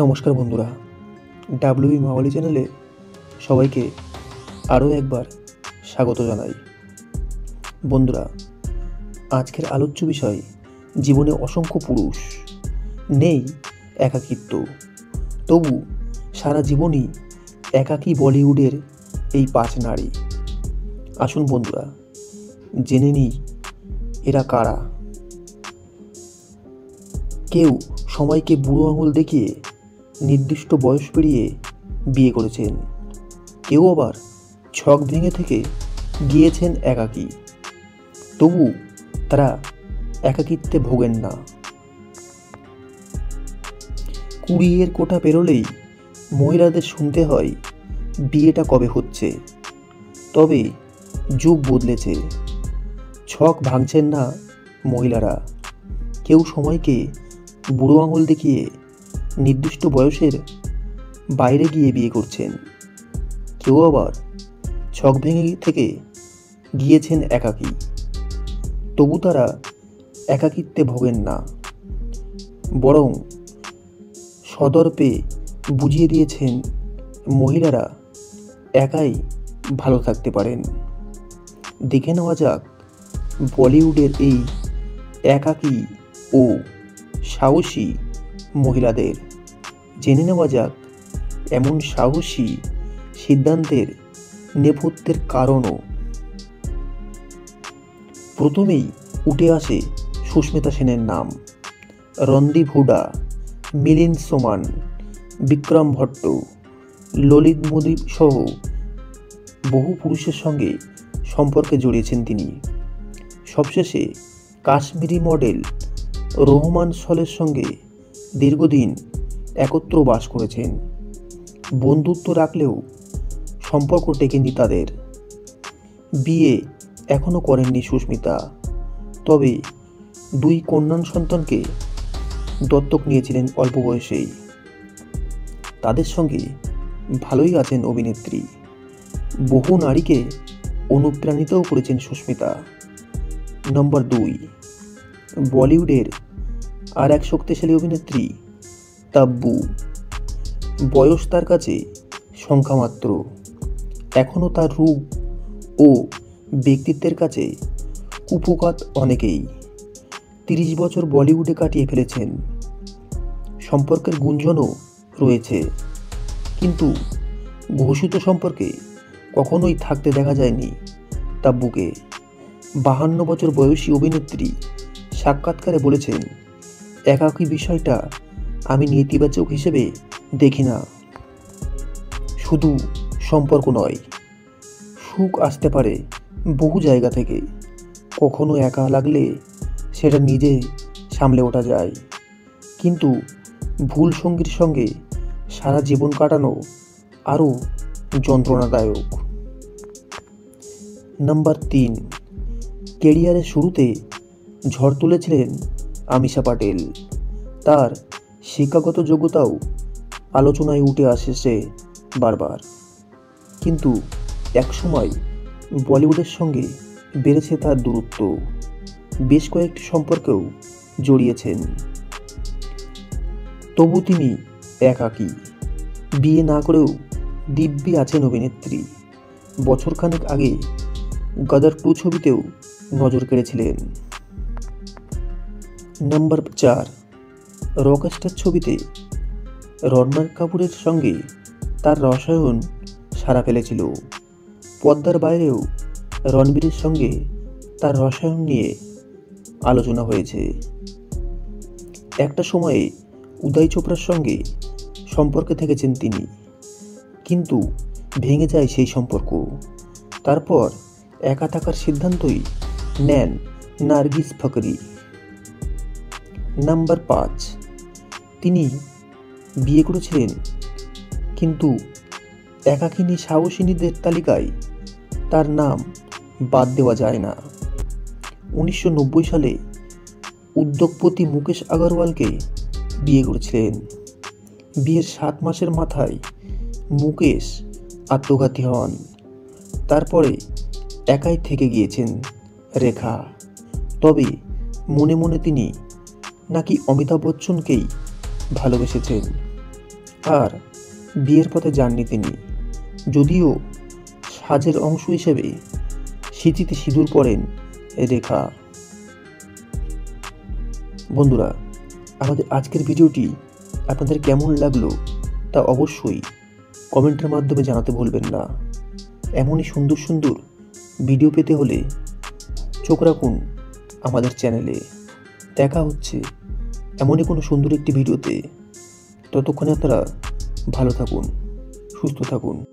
নমস্কার বন্ধুরা, ডাব্লিউবি মাওয়ালি চ্যানেলে সবাইকে আরও একবার স্বাগত জানাই। বন্ধুরা, আজকের আলোচ্য বিষয় জীবনে অসংখ্য পুরুষ, নেই একাকিত্ব, তবু সারা জীবনই একাকী বলিউডের এই 5 নারী। আসুন বন্ধুরা, জেনে নিই এরা কারা। কেউ সময়কে বুড়ো আঙুল দেখিয়ে নির্দিষ্ট বয়স পেরিয়ে বিয়ে করেছেন, কেউ আবার ছক ভেঙে থেকে গিয়েছেন একাকী, তবু তারা একাকিত্বে ভোগেন না। 20 কোটা পেরোলেই মহিলাদের শুনতে হয় বিয়েটা কবে হচ্ছে। তবে যুগ বদলেছে, ছক ভাঙছেন না মহিলারা। কেউ সময়কে বুড়ো আঙুল দেখিয়ে নির্দিষ্ট বয়সের বাইরে গিয়ে বিয়ে করছেন, কেউ আবার ছক ভেঙে থেকে গিয়েছেন একাকী, তবু তারা একাকিত্বে ভোগেন না, বরং সদর্পে বুঝিয়ে দিয়েছেন মহিলারা একাই ভালো থাকতে পারেন। দেখে নেওয়া যাক বলিউডের এই একাকী ও সাহসী মহিলাদের। জেনে নেওয়া যাক এমন সাহসী সিদ্ধান্তের নেপথ্যের কারণও। প্রথমেই উঠে আসে সুস্মিতা সেনের নাম। রণদীপ হুডা, মিলিন্দ সোমান, বিক্রম ভট্ট, ললিত মোদী সহ বহু পুরুষের সঙ্গে সম্পর্কে জড়িয়েছেন তিনি। সবশেষে কাশ্মীরি মডেল রোহমান সলের সঙ্গে দীর্ঘদিন একত্র বাস করেছেন। বন্ধুত্ব রাখলেও সম্পর্ক টেকেনি তাদের। বিয়ে এখনও করেননি সুস্মিতা, তবে 2 কন্যা সন্তানকে দত্তক নিয়েছিলেন অল্প বয়সেই। তাদের সঙ্গে ভালোই আছেন অভিনেত্রী। বহু নারীকে অনুপ্রাণিতও করেছেন সুস্মিতা। নম্বর 2, বলিউডের আর এক শক্তিশালী অভিনেত্রী তাব্বু। বয়স তার কাছে সংখ্যামাত্র, এখনও তার রূপ ও ব্যক্তিত্বের কাছে কুপোকাত অনেকেই। 30 বছর বলিউডে কাটিয়ে ফেলেছেন। সম্পর্কের গুঞ্জনও রয়েছে, কিন্তু ঘোষিত সম্পর্কে কখনোই থাকতে দেখা যায়নি তাব্বুকে। 52 বছর বয়সী অভিনেত্রী সাক্ষাৎকারে বলেছেন, একাকী বিষয়টা আমি নেতিবাচক হিসেবে দেখি না। শুধু সম্পর্ক নয়, সুখ আসতে পারে বহু জায়গা থেকে। কখনো একা লাগলে সেটা নিজে সামলে ওঠা যায়, কিন্তু ভুল সঙ্গীর সঙ্গে সারা জীবন কাটানো আরও যন্ত্রণাদায়ক। নাম্বার 3, কেরিয়ারের শুরুতে ঝড় তুলেছিলেন আমিশা পাটেল। তার শিক্ষাগত যোগ্যতাও আলোচনায় উঠে আসছে বারবার, কিন্তু একসময় বলিউডের সঙ্গে বেড়েছে তার দূরত্ব। বেশ কয়েকটি সম্পর্কেও জড়িয়েছেন, তবু তিনি একাকী। বিয়ে না করেও দিব্যি আছেন অভিনেত্রী। বছরখানেক আগে গদর 2 ছবিতেও নজর কেড়েছিলেন। নাম্বার 4, রকস্টার ছবিতে রণবীর কাপুরের সঙ্গে তার রসায়ন সাড়া ফেলেছিল। পর্দার বাইরেও রণবীরের সঙ্গে তার রসায়ন নিয়ে আলোচনা হয়েছে। একটা সময়ে উদয় চোপড়ার সঙ্গে সম্পর্কে থেকেছেন তিনি, কিন্তু ভেঙে যায় সেই সম্পর্ক। তারপর একা থাকার সিদ্ধান্তই নেন নার্গিস ফাকরি। নাম্বার 5, তিনি বিয়ে করেছিলেন, কিন্তু একাকিনী সাহসিনীদের তালিকায় তার নাম বাদ দেওয়া যায় না। 1990 সালে উদ্যোগপতি মুকেশ আগরওয়ালকে বিয়ে করেছিলেন। বিয়ের 7 মাসের মাথায় মুকেশ আত্মঘাতী হন। তারপরে একাই থেকে গিয়েছেন রেখা। তবে মনে মনে তিনি নাকি অমিতাভ বচ্চনকেই ভালোবেসেছেন। আর বিয়ের পথে যাননি তিনি। যদিও সাজের অংশ হিসেবে সিঁথিতে সিঁদুর পরেন রেখা। বন্ধুরা, আমাদের আজকের ভিডিওটি আপনাদের কেমন লাগলো তা অবশ্যই কমেন্টের মাধ্যমে জানাতে ভুলবেন না। এমনই সুন্দর সুন্দর ভিডিও পেতে হলে চোখ রাখুন আমাদের চ্যানেলে। দেখা হচ্ছে এমনই কোনো সুন্দর একটি ভিডিওতে। ততক্ষণে আপনারা ভালো থাকুন, সুস্থ থাকুন।